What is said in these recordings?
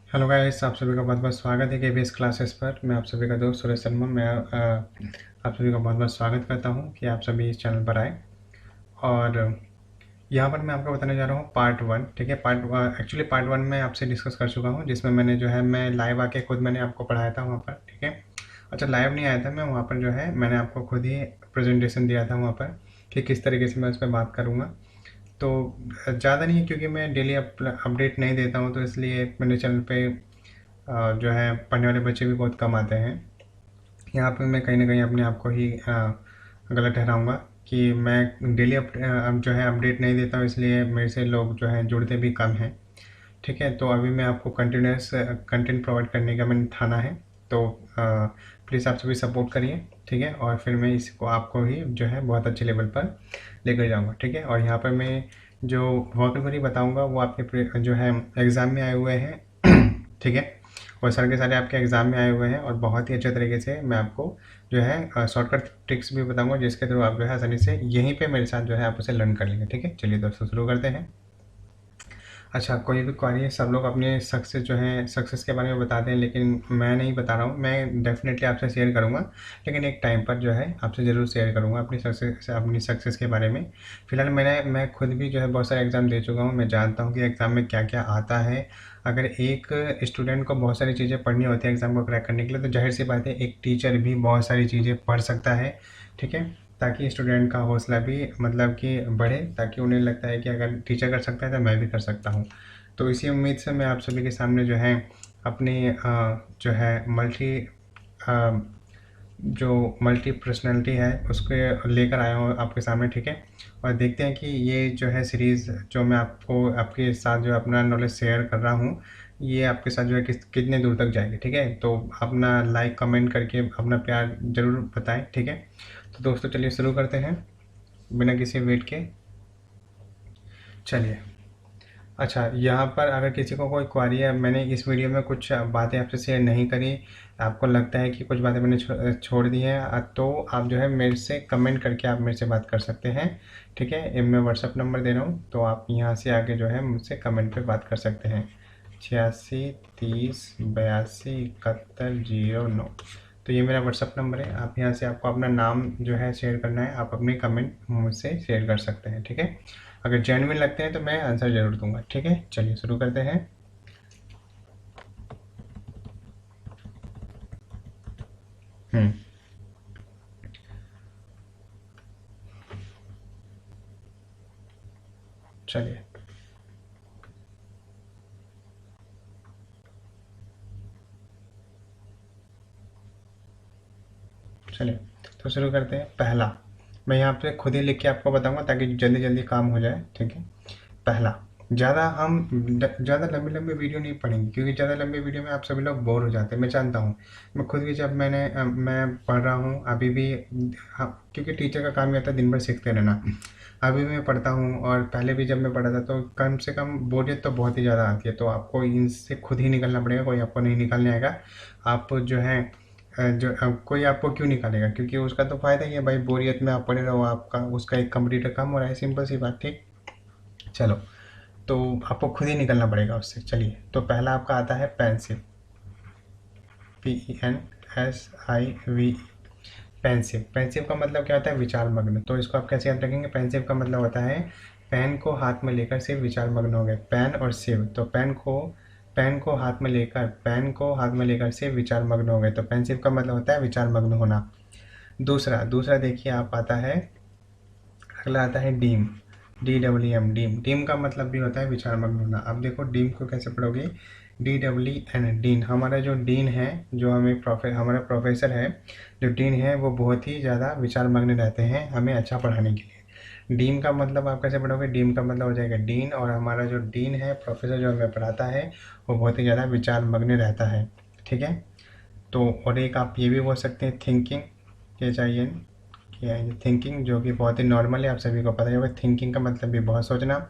Hello guys, आप सभी का बहुत बहुत स्वागत है केबीएस क्लासेस पर। मैं आप सभी का दोस्त सुरेश शर्मा। मैं आप सभी का बहुत बहुत स्वागत करता हूं कि आप सभी इस चैनल पर आए। और यहाँ पर मैं आपको बताने जा रहा हूँ पार्ट वन। ठीक है, एक्चुअली पार्ट वन में आपसे डिस्कस कर चुका हूँ, जिसमें मैंने जो है मैं लाइव आके खुद मैंने आपको पढ़ाया था वहाँ पर। ठीक है, अच्छा लाइव नहीं आया था मैं वहाँ पर, जो है मैंने आपको खुद ही प्रेजेंटेशन दिया था वहाँ पर कि किस तरीके से मैं उस पर बात करूँगा। तो ज़्यादा नहीं, क्योंकि मैं डेली अपडेट नहीं देता हूँ, तो इसलिए मेरे चैनल पे जो है पढ़ने वाले बच्चे भी बहुत कम आते हैं। यहाँ पे मैं कहीं ना कहीं अपने आप को ही गलत ठहराऊँगा कि मैं डेली अब जो है अपडेट नहीं देता हूँ, इसलिए मेरे से लोग जो हैं जुड़ते भी कम हैं। ठीक है, तो अभी मैं आपको कंटिन्यूस कंटेंट प्रोवाइड करने का मैंने ठाना है। तो प्लीज़ आप सभी सपोर्ट करिए। ठीक है, और फिर मैं इसको आपको ही जो है बहुत अच्छे लेवल पर लेकर जाऊँगा। ठीक है, और यहाँ पर मैं जो वोकेबलरी बताऊँगा वो आपके जो है एग्ज़ाम में आए हुए हैं। ठीक है, और सारे के सारे आपके एग्ज़ाम में आए हुए हैं, और बहुत ही अच्छे तरीके से मैं आपको जो है शॉर्टकट ट्रिक्स भी बताऊंगा, जिसके थ्रू आप जो है आसानी से यहीं पे मेरे साथ जो है आप उसे लर्न कर लेंगे। ठीक है, चलिए दोस्तों शुरू करते हैं। अच्छा, कोई भी क्वारी है, सब लोग अपने सक्सेस जो है सक्सेस के बारे में बताते हैं, लेकिन मैं नहीं बता रहा हूँ। मैं डेफिनेटली आपसे शेयर करूँगा, लेकिन एक टाइम पर जो है आपसे ज़रूर शेयर करूँगा अपनी सक्सेस के बारे में। फिलहाल मैं खुद भी जो है बहुत सारे एग्ज़ाम दे चुका हूँ। मैं जानता हूँ कि एग्ज़ाम में क्या क्या आता है। अगर एक स्टूडेंट को बहुत सारी चीज़ें पढ़नी होती है एग्ज़ाम को क्रैक करने के लिए, तो जाहिर सी बात है एक टीचर भी बहुत सारी चीज़ें पढ़ सकता है। ठीक है, ताकि स्टूडेंट का हौसला भी मतलब कि बढ़े, ताकि उन्हें लगता है कि अगर टीचर कर सकता है तो मैं भी कर सकता हूँ। तो इसी उम्मीद से मैं आप सभी के सामने जो है अपनी जो है मल्टी पर्सनैलिटी है उसके लेकर आया हूँ आपके सामने। ठीक है, और देखते हैं कि ये जो है सीरीज़ जो मैं आपको आपके साथ जो अपना नॉलेज शेयर कर रहा हूँ, ये आपके साथ जो है कितने दूर तक जाएगी। ठीक है, तो अपना लाइक कमेंट करके अपना प्यार ज़रूर बताएं। ठीक है, तो दोस्तों चलिए शुरू करते हैं बिना किसी वेट के। चलिए, अच्छा यहाँ पर अगर किसी को कोई क्वारी है, मैंने इस वीडियो में कुछ बातें आपसे शेयर नहीं करी, आपको लगता है कि कुछ बातें मैंने छोड़ दी हैं, तो आप जो है मेरे से कमेंट करके आप मेरे से बात कर सकते हैं। ठीक है, ये मैं व्हाट्सअप नंबर दे रहा हूँ, तो आप यहाँ से आके जो है मुझसे कमेंट पे बात कर सकते हैं। 86 30 82 71 09। तो ये मेरा व्हाट्सअप नंबर है। आप यहाँ से आपको अपना नाम जो है शेयर करना है, आप अपने कमेंट मुझसे शेयर कर सकते हैं। ठीक है, अगर जेन्युइन लगते हैं तो मैं आंसर जरूर दूंगा। ठीक है, चलिए शुरू करते हैं। हम्म चलिए चलिए तो शुरू करते हैं। पहला, मैं यहाँ पे खुद ही लिख के आपको बताऊंगा ताकि जल्दी जल्दी काम हो जाए। ठीक है, पहला, ज़्यादा लंबी लंबी वीडियो नहीं पढ़ेंगे, क्योंकि ज़्यादा लंबी वीडियो में आप सभी लोग बोर हो जाते हैं। मैं जानता हूँ, मैं खुद भी जब मैं पढ़ रहा हूँ अभी भी। हाँ, क्योंकि टीचर का काम ही होता है दिन भर सीखते रहना। अभी भी मैं पढ़ता हूँ, और पहले भी जब मैं पढ़ा था तो कम से कम बोरियत तो बहुत ही ज़्यादा आती है। तो आपको इनसे खुद ही निकलना पड़ेगा, कोई आपको नहीं निकालने आएगा। आप जो है कोई आपको क्यों निकालेगा, क्योंकि उसका तो फ़ायदा ही है भाई, बोरियत में आप पढ़े रहो, आपका उसका एक कंप्यूटर कम हो रहा है, सिंपल सी बात। ठीक, चलो, तो आपको खुद ही निकलना पड़ेगा उससे। चलिए, तो पहला आपका आता है पेंसिल, PENSIV। पेंसिव, पेंसिव का मतलब क्या होता है? विचार मग्न। तो इसको आप कैसे याद रखेंगे? पेंसिव का मतलब होता है पेन को हाथ में लेकर सिर्फ विचार मग्न हो गए। पेन और सिव, तो पेन को हाथ में लेकर सिर्फ विचार मग्न हो गए, तो पेंसिव का मतलब होता है विचार मग्न होना। दूसरा दूसरा देखिए, आप आता है, अगला आता है डीम, DEEM। डीम, डीम का मतलब भी होता है विचार मग्न होना। अब देखो डीम को कैसे पढ़ोगे? DEEN, dean. हमारा जो डीन है, जो हमारा प्रोफेसर है, जो डीन है, वो बहुत ही ज़्यादा विचार मग्न रहते हैं हमें अच्छा पढ़ाने के लिए। डीन का मतलब आप कैसे पढ़ोगे? डीन का मतलब हो जाएगा डीन, और हमारा जो डीन है, प्रोफेसर जो हमें पढ़ाता है, वो बहुत ही ज़्यादा विचार मग्न रहता है। ठीक है, तो और एक आप ये भी बोल सकते हैं थिंकिंग, THIN, थिंकिंग, जो कि बहुत ही नॉर्मल है, आप सभी को पता ही होगा। थिंकिंग का मतलब भी बहुत सोचना।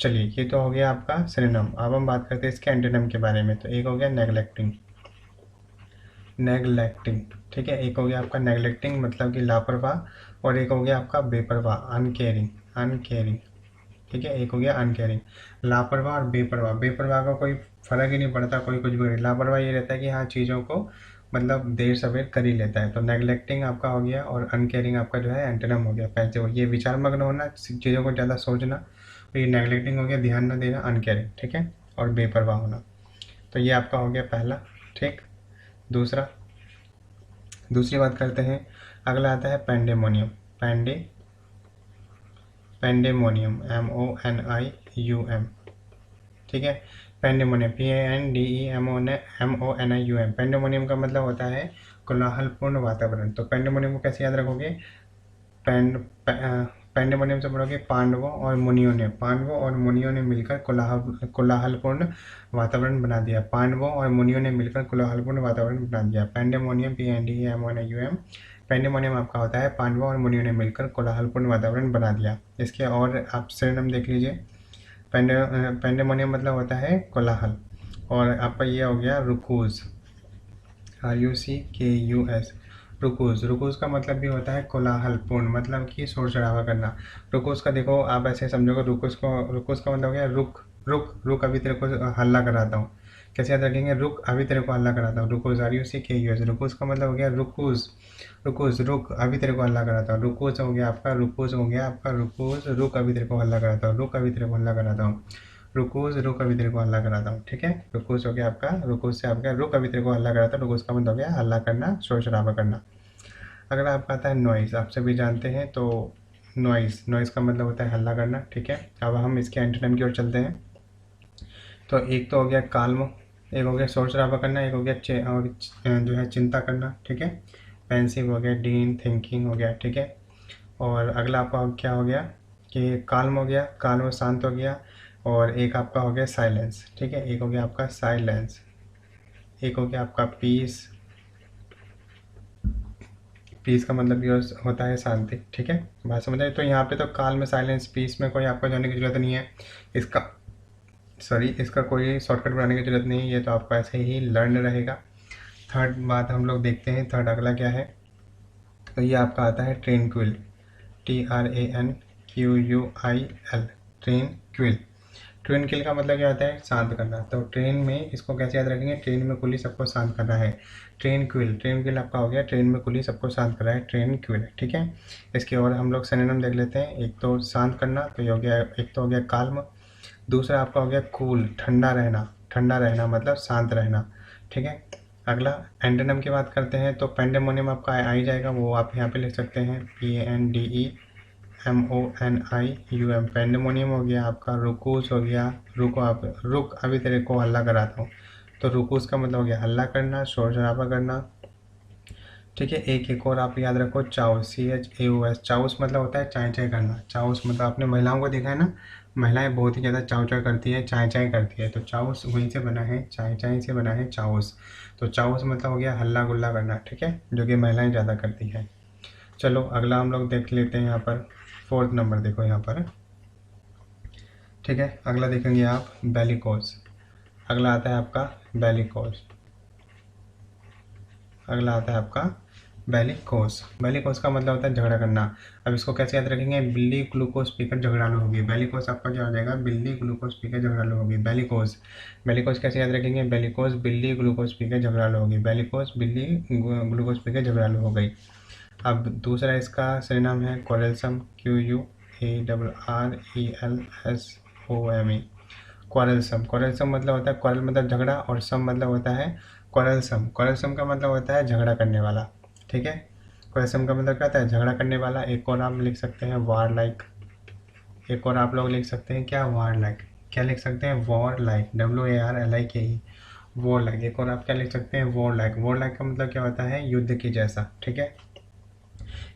चलिए, ये तो हो गया आपका सिनोनिम। अब हम बात करते हैं इसके एंटोनिम के बारे में। तो एक हो गया नेग्लेक्टिंग, नेग्लेक्टिंग। ठीक है, एक हो गया आपका नेग्लेक्टिंग मतलब कि लापरवाह, और एक हो गया आपका बेपरवाह, अनकेयरिंग, अनकेयरिंग। ठीक है। एक हो गया अनकेयरिंग, लापरवाह और बेपरवाह। बेपरवाह का कोई फ़र्क ही नहीं पड़ता, कोई कुछ भी नहीं। लापरवाह ये रहता है कि हाँ चीज़ों को मतलब देर सवेर कर ही लेता है। तो नेग्लेक्टिंग आपका हो गया और अनकेयरिंग आपका जो है एंटोनिम हो गया। पैसे वो ये विचार मग्न होना, चीज़ों को ज़्यादा सोचना, तो ये नेग्लेक्टिंग हो गया, ध्यान न देना, अनकेयरिंग, ठीक है। और बेपरवाह होना, तो ये आपका हो गया पहला, ठीक। दूसरी बात करते हैं। अगला आता है पेंडेमोनियम। पेंडेमोनियम MONIUM, ठीक है। Pandemonium PANDEMONIUM। पेंडेमोनियम का मतलब होता है कोलाहलपूर्ण वातावरण। तो पेंडेमोनियम को कैसे याद रखोगे? पेंड पेंडेमोनियम से पढ़ोगे पांडवों और मुनियों ने मिलकर कोलाहलपूर्ण वातावरण बना दिया। पांडवों और मुनियों ने मिलकर कोलाहलपूर्ण वातावरण बना दिया। Pandemonium PANDEMONIUM। पेंडेमोनियम आपका होता है पांडवों और मुनियों ने मिलकर कोलाहलपूर्ण वातावरण बना दिया। इसके और आप सिनोनिम देख लीजिए। पेंडेमोनियम मतलब होता है कोलाहल, और आपका ये हो गया रुकूज, RUCKUS। रुकूज का मतलब भी होता है कोलाहलपूर्ण, मतलब कि शोर शराबा करना। रुकूज का देखो आप ऐसे समझोगे, रुकूज का मतलब हो गया रुक रुक रुक, अभी तेरे को हल्ला कराता हूँ। कैसे याद रखेंगे? रुक, अभी तेरे को हल्ला कराता हूँ। रुकूज, RUCKUS। रुकूज का मतलब हो गया रुकूज रुकूज, रुक अभी तेरे को हल्ला कराता हूँ। रुकूज हो गया आपका, रुकूज, रुक अभी तेरे को हल्ला कराता हूँ, रुक अभी तेरे को हल्ला कराता हूँ। रुकूज, रुक अभी तेरे को हल्ला कराता हूँ, ठीक है। रुकूज हो गया आपका, रुकूज से आपका रुक अभी तेरे को हल्ला कराता हूँ। रुकूज का मतलब हो गया हल्ला करना, शोर शराबा करना। अगला आपका आता है नॉइज़। आप सभी जानते हैं, तो नॉइज़ का मतलब होता है हल्ला करना, ठीक है। अब हम इसके एंटोनिम की ओर चलते हैं। तो एक तो हो गया काल्म, एक हो गया शोर शराबा करना, एक हो गया जो है चिंता करना, ठीक है। पेंसिव हो गया, डीन थिंकिंग हो गया, ठीक है। और अगला आपका क्या हो गया कि काल्म हो गया, काल्म शांत हो गया। और एक आपका हो गया साइलेंस, ठीक है। एक हो गया आपका साइलेंस, एक हो गया आपका पीस। पीस का मतलब ये होता है शांति, ठीक है। बात समझ आई? तो यहाँ पे तो काल में साइलेंस, पीस में कोई आपको जाने की जरूरत नहीं है। इसका कोई शॉर्टकट बनाने की जरूरत नहीं है, ये तो आपको ऐसे ही लर्न रहेगा। थर्ड बात हम लोग देखते हैं, थर्ड अगला क्या है। तो ये आपका आता है ट्रेनक्विल, TRANQUIL, ट्रेनक्विल। ट्रेनक्विल का मतलब क्या होता है? शांत करना। तो ट्रेन में इसको कैसे याद रखेंगे? ट्रेन में कुली सबको शांत करना है। ट्रेनक्विल आपका हो गया, ट्रेन में कुली सबको शांत करना है, ट्रेनक्विल, ठीक है। इसके और हम लोग सिनोनिम देख लेते हैं। एक तो शांत करना, तो ये हो गया, एक तो हो गया काल्म। दूसरा आपका हो गया कूल, ठंडा रहना मतलब शांत रहना, ठीक है। अगला एंटोनिम की बात करते हैं, तो पेंडेमोनियम आपका आ ही जाएगा, वो आप यहाँ पे लिख सकते हैं PANDEMONIUM। पेंडेमोनियम हो गया आपका, रुकूस हो गया, रुक अभी तेरे को हल्ला कराता हूँ। तो रुकूस का मतलब हो गया हल्ला करना, शोर शराबा करना, ठीक है। एक और आप याद रखो, चाउस, CHAUS। चाउस मतलब होता है चाय चाय करना। चाउस मतलब आपने महिलाओं को देखा है ना, महिलाएं बहुत ही ज़्यादा चाव चाव करती है, चाय चाय करती है। तो चाउस वहीं से बना है, चाय चाय से बना है चाउस। तो चाउस मतलब हो गया हल्ला गुल्ला करना, ठीक है, जो कि महिलाएं ज़्यादा करती है। चलो अगला हम लोग देख लेते हैं यहाँ पर। फोर्थ नंबर देखो यहाँ पर, ठीक है। अगला देखेंगे आप बेलिकोस। अगला आता है आपका बेलिकोस। अगला आता है आपका बेलिकोस। बेलिकोस का मतलब होता है झगड़ा करना। अब इसको कैसे याद रखेंगे? बिल्ली ग्लूकोज पीकर झगड़ालू होगी। बेलिकोस आपका क्या हो जाएगा? बिल्ली ग्लूकोज पीकर झगड़ालू होगी, बेलिकोस। बेलिकोस कैसे याद रखेंगे? बेलिकोस बिल्ली ग्लूकोज पीकर झगड़ालू होगी, बेलिकोस बिल्ली ग्लूकोज पीकर झगड़ालू हो गई। अब दूसरा इसका सिनोनिम है क्वारलसम, QUARRELSOME। क्वारलसम मतलब होता है, क्वारल मतलब झगड़ा, और सम मतलब होता है क्वारलसम का मतलब होता है झगड़ा करने वाला, ठीक है। क्वारलसम का मतलब क्या होता है? झगड़ा करने वाला। एक और आप लिख सकते हैं वार लाइक। एक और आप लोग लिख सकते हैं क्या? वार लाइक। क्या लिख सकते हैं? War like, WARLIKE, war like. एक और आप क्या लिख सकते हैं? War like. वॉर लाइक का मतलब क्या होता है? युद्ध की जैसा, ठीक है,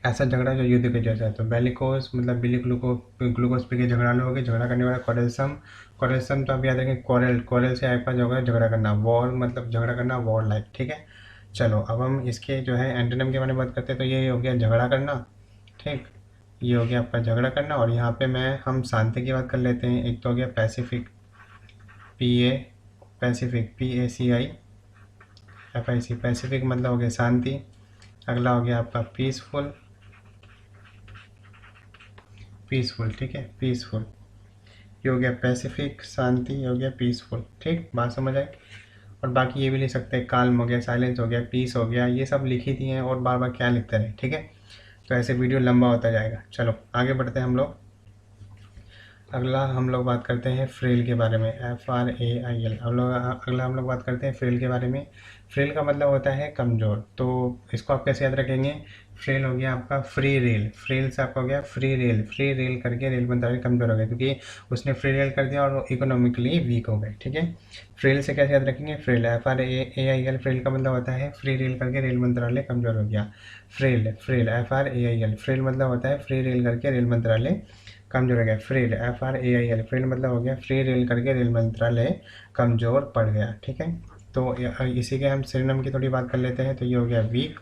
ऐसा झगड़ा जो युद्ध के जैसा है। तो बेलिकोस मतलब बिल्ली ग्लूकोज पी के झगड़ालू हो गए, झगड़ा करने वाला। क्वारलसम तो आप याद रखें, क्वारल से आपका जो है झगड़ा करना। वॉर मतलब झगड़ा करना, वॉर लाइक, ठीक है। चलो अब हम इसके जो है एंटोनिम के बारे में बात करते हैं। तो ये हो गया झगड़ा करना, ठीक, ये हो गया आपका झगड़ा करना। और यहाँ पे हम शांति की बात कर लेते हैं। एक तो हो गया पैसिफिक, PACIFIC, पैसिफिक मतलब हो गया शांति। अगला हो गया आपका पीसफुल, ठीक है, पीसफुल। ये हो गया पैसिफिक, शांति, ये हो गया पीसफुल। ठीक, बात समझ आई। और बाकी ये भी लिख सकते हैं, काल्म हो गया, साइलेंस हो गया, पीस हो गया, ये सब लिखी थी हैं और बार बार क्या लिखते रहे। ठीक है, तो ऐसे वीडियो लंबा होता जाएगा। चलो आगे बढ़ते हैं हम लोग। अगला हम लोग बात करते हैं फ्रेल के बारे में, FRAIL। अगला हम लोग बात करते हैं फ्रेल के बारे में। फ्रेल का मतलब होता है कमज़ोर। तो इसको आप कैसे याद रखेंगे? फ्रेल हो गया आपका फ्री रेल, फ्रेल से आपका हो गया फ्री रेल, फ्री रेल करके रेल मंत्रालय कमज़ोर हो गया क्योंकि उसने फ्री रेल कर दिया और इकोनॉमिकली वीक हो गए। ठीक है, फ्रेल से कैसे याद रखेंगे? फ्रेल, FRAIL, फ्रेल का मतलब होता है फ्री रेल करके रेल मंत्रालय कमज़ोर हो गया। फ्रेल, फ्रेल, FRAIL, फ्रेल मतलब होता है फ्री रेल करके रेल मंत्रालय कमजोर हो गया। फ्रेल, FRAIL, फ्रेल मतलब हो गया फ्री रेल करके रेल मंत्रालय कमजोर पड़ गया। ठीक है, तो इसी के हम सिनोनिम की थोड़ी बात कर लेते हैं। तो ये हो गया वीक,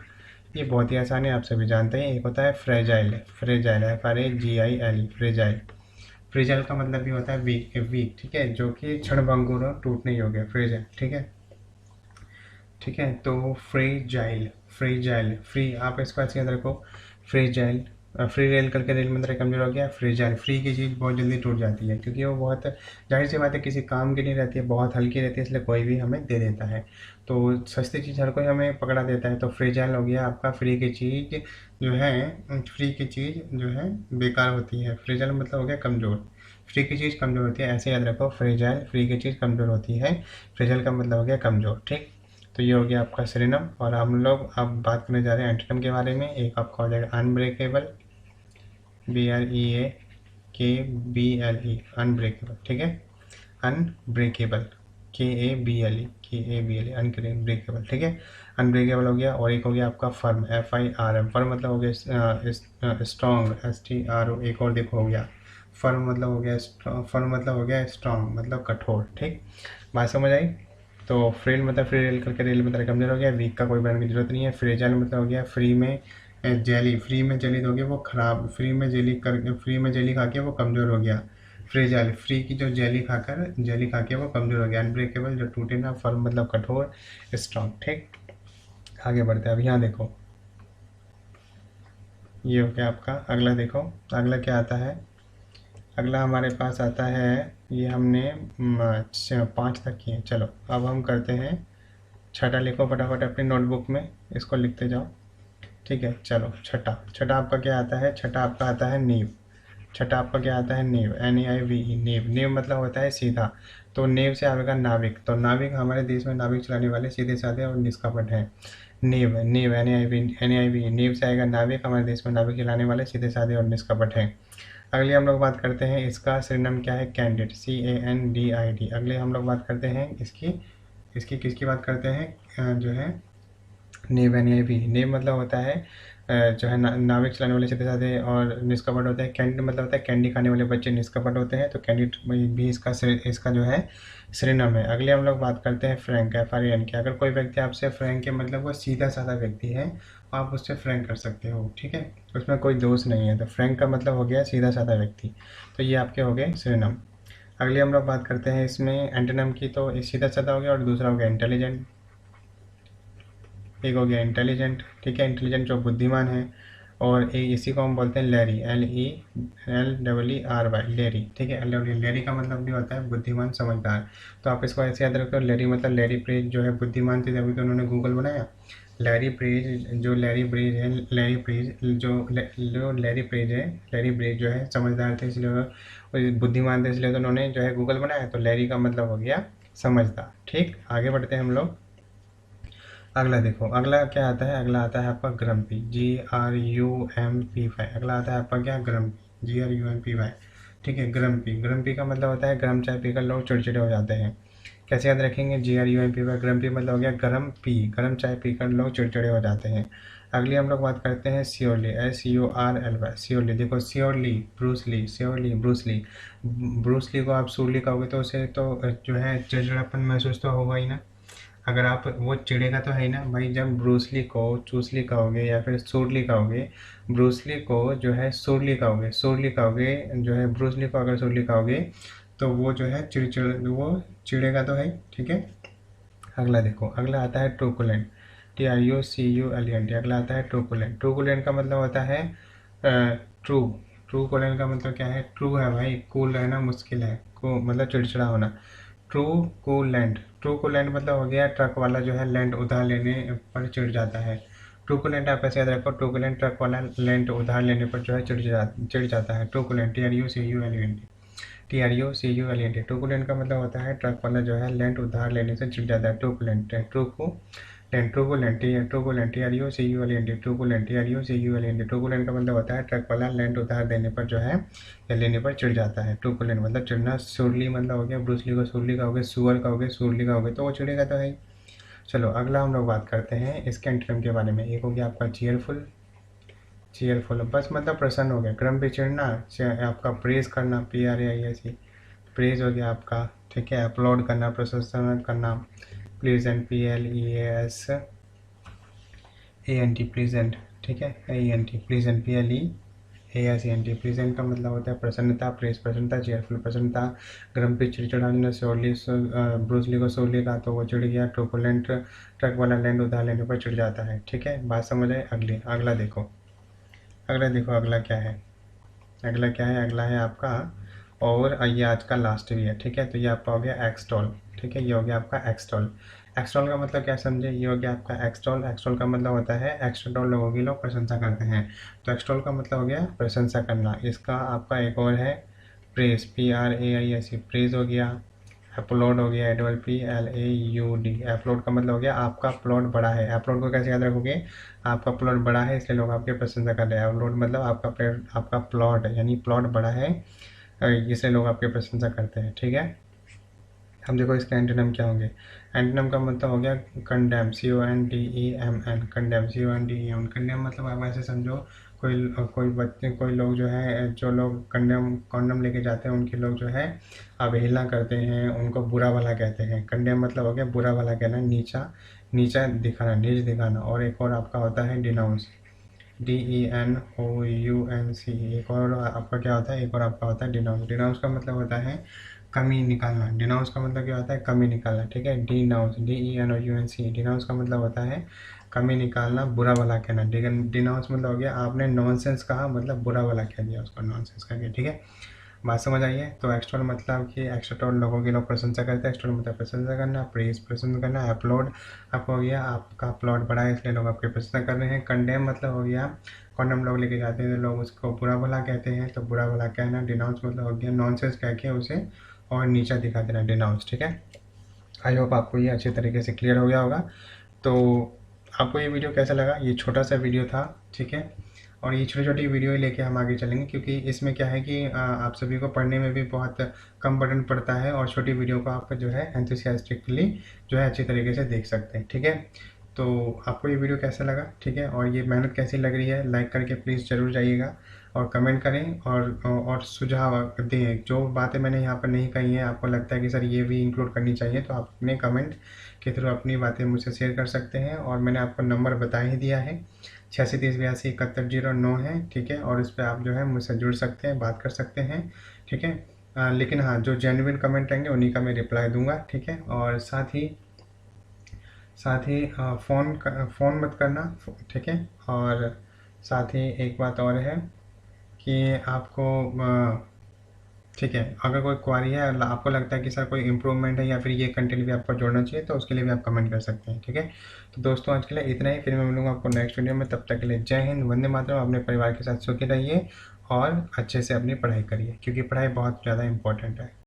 ये बहुत ही आसान है, आप सभी जानते हैं। एक होता है fragile, fragile, FRAGILE, fragile. Fragile का मतलब भी होता है वीक, वीक। ठीक है, जो कि क्षणभंगुर और टूटने योग्य, फ्रेजाइल। ठीक है, ठीक है, तो फ्रेजाइल, फ्रेजाइल, फ्री, आप इसको ऐसे याद रखो, फ्रेजाइल। फ्री रेल करके रेल मंत्रालय कमजोर हो गया। फ्रेजाइल, फ्री की चीज़ बहुत जल्दी टूट जाती है क्योंकि वो बहुत, जाहिर सी बात है, किसी काम की नहीं रहती है, बहुत हल्की रहती है, इसलिए कोई भी हमें दे देता है। तो सस्ती चीज़ हर कोई हमें पकड़ा देता है। तो फ्रेजाइल हो गया आपका फ्री की चीज़ जो है, फ्री की चीज़ जो है बेकार होती है। फ्रेजाइल मतलब हो गया कमज़ोर, फ्री की चीज़ कमज़ोर होती है, ऐसे याद रखो, फ्रेजाइल, फ्री की चीज़ कमज़ोर होती है, फ्रेजाइल का मतलब हो गया कमज़ोर। ठीक, तो ये हो गया आपका सिनोनिम। और हम लोग अब बात करने जा रहे हैं एंटोनिम के बारे में। एक आपका हो जाएगा अनब्रेकेबल, BREAKBLE, अनब्रेकेबल। ठीक है, अनब्रेकेबल, KABLE, अनब्रेकेबल। ठीक है, अनब्रेकेबल हो गया। और एक हो गया आपका फर्म, FIRM, फर्म मतलब हो गया स्ट्रॉन्ग, STRO। एक और देखो हो गया फर्म मतलब हो गया, फर्म मतलब हो गया स्ट्रॉन्ग, मतलब कठोर। ठीक, बात समझ आई। तो फ्रेल मतलब फ्री रेल करके रेल मतलब कमजोर हो गया। वीक का कोई बनाने की जरूरत नहीं है। फ्रेजाइल मतलब हो गया फ्री में जेली, फ्री में जेली हो गया वो खराब, फ्री में जेली कर, फ्री में जेली खा के वो कमज़ोर हो गया। फ्रेजाइल, फ्री की जो जेली खाकर, जेली खा के वो कमज़ोर हो गया। अनब्रेकेबल, जो टूटे ना। फर्म मतलब कठोर, स्ट्रॉन्ग। ठीक, आगे बढ़ते हैं। अब यहाँ देखो, ये हो गया आपका। अगला देखो, अगला क्या आता है? अगला हमारे पास आता है, ये हमने 5 तक किए। चलो अब हम करते हैं छठा। लिखो फटाफट अपनी नोटबुक में, इसको लिखते जाओ। ठीक है, चलो छठा। छठा आपका क्या आता है? छठा आपका आता है नींव। छठा आपका क्या आता है? नेव, NEIVE, नेव। नेव मतलब होता है सीधा। तो नेव से आएगा नाविक। तो नाविक हमारे देश में नाविक चलाने वाले सीधे साधे और निष्कपट हैं। नेव, नेव, NEIVE, नेव से आएगा नाविक, हमारे देश में नाविक चलाने वाले सीधे साधे और निष्कपट हैं। अगले हम लोग बात करते हैं, इसका सिनोनिम क्या है? Candid, CANDID। अगले हम लोग बात करते हैं इसकी, इसकी किसकी बात करते हैं? जो है नेव, NEIV। नेव मतलब होता है जो है नाविक चलाने वाले सीधे साधे और निष्कपट होते हैं। कैंडिड मतलब होता है कैंडी खाने वाले बच्चे निष्कपट होते हैं। तो कैंडिड भी इसका जो है सिनोनिम है। अगले हम लोग बात करते हैं फ्रैंक, FRANK की। अगर कोई व्यक्ति आपसे फ्रैंक के मतलब वो सीधा साधा व्यक्ति है, आप उससे फ्रैंक कर सकते हो। ठीक है, उसमें कोई दोष नहीं है। तो फ्रैंक का मतलब हो गया सीधा साधा व्यक्ति। तो ये आपके हो गए सिनोनिम। अगले हम लोग बात करते हैं इसमें एंटोनिम की। तो सीधा साधा हो गया और दूसरा हो गया इंटेलिजेंट। एक हो गया इंटेलिजेंट। ठीक है, इंटेलिजेंट जो बुद्धिमान है। और एक इसी को हम बोलते हैं लैरी, LERRY, लैरी। ठीक है, लैरी का मतलब भी होता है बुद्धिमान, समझदार। तो आप इसको ऐसे याद रखो, लैरी मतलब लैरी पेज जो है बुद्धिमान थे, तभी तो उन्होंने गूगल बनाया। लैरी पेज, जो लैरी ब्रेज है, लैरी पेज जो लैरी पेज है, लैरी ब्रेज जो है समझदार थे, इसलिए वो बुद्धिमान थे, इसलिए तो उन्होंने जो है गूगल बनाया। तो लैरी का मतलब हो गया समझदार। ठीक, आगे बढ़ते हैं हम लोग। अगला देखो, अगला क्या आता है? अगला आता है आपका ग्रम्पी, GRUMPY। अगला आता है आपका क्या? Grumpy, GRUMPY। ठीक है, ग्रम्पी, ग्रम्पी का मतलब होता है गर्म चाय पीकर लोग चिड़चिड़े हो जाते हैं। कैसे याद रखेंगे? GRUMPY। ग्रम्पी मतलब हो गया गर्म पी, गर्म चाय पीकर लोग चिड़चिड़े हो जाते हैं। अगली हम लोग बात करते हैं श्योरली, SURLY, श्योरली। देखो surely, Bruce Lee, surely, Bruce Lee. Bruce Lee को आप सूरली कहोगे तो उसे तो जो है चिड़चिड़ापन महसूस तो होगा ही ना। अगर आप, वो चिढ़ेगा तो है ही ना भाई। जब ब्रूसली को चूसली कहोगे या फिर सूरली कहोगे, ब्रूसली को जो है सूरली कहोगे, सूरली कहोगे, जो है ब्रूसली को अगर सूरली कहोगे तो वो जो है वो चिढ़ेगा तो है। ठीक है, अगला देखो, अगला आता है ट्रूकुलेंट, TRUCULENT। अगला आता है ट्रूकुलेंट। ट्रूकुलेंट का मतलब होता है ट्रू। ट्रूकुलेंट का मतलब क्या है? ट्रू है भाई, कूल रहना मुश्किल है। को मतलब चिड़चिड़ा होना। ट्रू कूलेंट मतलब हो गया ट्रक वाला जो है लैंड उधार लेने पर चिढ़ जाता है। ट्रू कूलेंट आप ऐसे याद रखो, ट्रू कूलेंट ट्रक वाला लैंड उधार लेने पर जो है चिढ़ जाता है। True coolant TRUCULENT true coolant का मतलब होता है ट्रक वाला जो है लैंड उधार लेने से चिढ़ जाता है। ट्रू कूलेंट का मतलब होता है ट्रक वाला लैंड उधार देने पर जो है या लेने पर चिढ़ जाता है। ट्रू कूलेंट मतलब चिढ़ना। सुरली मतलब हो गया, ब्रूसली को सुरली का हो गया, सुअर का हो गया, सुरली का हो गया, तो वो चिढ़ेगा तो है। चलो अगला हम लोग बात करते हैं इसके एंटोनिम के बारे में। एक हो गया आपका चीयरफुल बस मतलब प्रसन्न हो गया। क्रम पे चिढ़ना, आपका प्रेज करना, PRAISE प्रेज हो गया आपका, ठीक है। अपलोड करना, प्रशंसा करना, प्लीजेंट PLEASANT प्लीजेंट, ठीक है। AENT प्लीजेंट PLEASANT प्लीजेंट का मतलब होता है प्रसन्नता, प्रेज प्रसन्नता, चेयरफुल प्रसन्नता, ग्रम्पी चिड़चिड़ाना, सोरली ब्रूसली को सोरली का तो वो चिढ़ गया। ट्रूकूलेंट ट्रक वाला लैंड उधार लेने पर चिढ़ जाता है, ठीक है। बात समझ आए। अगला देखो अगला क्या है। अगला है आपका, और ये आज का लास्ट भी है, ठीक है। तो ये आपका हो गया एक्सटॉल, ठीक है। ये हो गया आपका एक्सटॉल। एक्सटॉल का मतलब क्या समझे, ये हो गया आपका एक्सटॉल। एक्सटॉल का मतलब होता है एक्सटॉल लोगों की लोग प्रशंसा करते हैं, तो एक्सटॉल का मतलब हो गया प्रशंसा करना। इसका आपका एक और है प्रेज, PRAISE प्रेज हो गया। अपलोड हो गया, APLAUD अपलोड का मतलब हो गया आपका प्लॉट बड़ा है। अपलोड को कैसे याद रखोगे, आपका प्लॉट बड़ा है इसलिए लोग आपकी प्रशंसा कर रहे हैं। अपलोड मतलब आपका प्लॉट यानी प्लॉट बड़ा है इसलिए लोग आपकी प्रशंसा करते हैं, ठीक है। अब देखो इसके एंटोनिम क्या होंगे। एंटोनिम का मतलब हो गया condemn, CONDEMN condemn, CONDEM condemn मतलब आप ऐसे समझो, कोई लोग जो है, जो लोग कंडम लेके जाते हैं उनके लोग जो है अवहेलना करते हैं, उनको बुरा भला कहते हैं। कंडेम मतलब हो गया बुरा भला कहना, नीचा दिखाना, नीच दिखाना। और एक और आपका होता है डिनाउंस, DENOUNCE एक और आपका क्या होता है, एक और आपका होता है डिनाउंस। डिनाउंस का मतलब होता है कमी निकालना। डिनाउंस का मतलब क्या होता है, कमी निकालना, ठीक है। डिनाउंस DENOUNCE डिनाउंस का मतलब होता है कमी निकालना, बुरा भला कहना। डिनाउंस मतलब हो गया आपने नॉनसेंस कहा, मतलब बुरा भला कह दिया उसको नॉनसेंस करके, ठीक है। बात समझ आई है। तो एक्सटॉल मतलब कि एक्सटॉल लोगों की लोग प्रशंसा करते हैं। एक्सटॉल मतलब प्रशंसा करना, प्रेज पसंद करना। अपलोड आपको हो गया आपका प्लॉट बड़ा है इसलिए लोग आपकी प्रशंसा कर रहे हैं। कंडेम मतलब हो गया कॉन्डम लोग लेके जाते हैं तो लोग उसको बुरा भला कहते हैं, तो बुरा भला कहना। डिनाउंस मतलब हो गया नॉनसेंस कह के उसे और नीचा दिखा देना, डिनाउंस, ठीक है। आई होप आपको ये अच्छे तरीके से क्लियर हो गया होगा। तो आपको ये वीडियो कैसा लगा, ये छोटा सा वीडियो था, ठीक है। और ये छोटी छोटी वीडियो ही लेके हम आगे चलेंगे, क्योंकि इसमें क्या है कि आप सभी को पढ़ने में भी बहुत कम बर्डन पड़ता है, और छोटी वीडियो को आप जो है एंथुसियास्टिकली जो है अच्छी तरीके से देख सकते हैं, ठीक है। तो आपको ये वीडियो कैसा लगा, ठीक है, और ये मेहनत कैसी लग रही है, लाइक करके प्लीज़ ज़रूर जाइएगा और कमेंट करें और सुझाव दें। जो बातें मैंने यहाँ पर नहीं कही हैं आपको लगता है कि सर ये भी इंक्लूड करनी चाहिए, तो आप अपने कमेंट के थ्रू अपनी बातें मुझसे शेयर कर सकते हैं। और मैंने आपको नंबर बता ही दिया है, 8630827109 है, ठीक है। और इस पर आप जो है मुझसे जुड़ सकते हैं, बात कर सकते हैं, ठीक है। लेकिन हाँ, जो जेन्युइन कमेंट रहेंगे उन्हीं का मैं रिप्लाई दूंगा, ठीक है। और साथ ही फ़ोन मत करना, ठीक है। और साथ ही एक बात और है कि आपको ठीक है, अगर कोई क्वारी है, आपको लगता है कि सर कोई इम्प्रूवमेंट है या फिर ये कंटेंट भी आपको जोड़ना चाहिए, तो उसके लिए भी आप कमेंट कर सकते हैं, ठीक है। तो दोस्तों आज के लिए इतना ही, फिर मैं मिलूंगा आपको नेक्स्ट वीडियो में। तब तक के लिए जय हिंद, वंदे मातरम। अपने परिवार के साथ सुखी रहिए और अच्छे से अपनी पढ़ाई करिए, क्योंकि पढ़ाई बहुत ज़्यादा इंपॉर्टेंट है।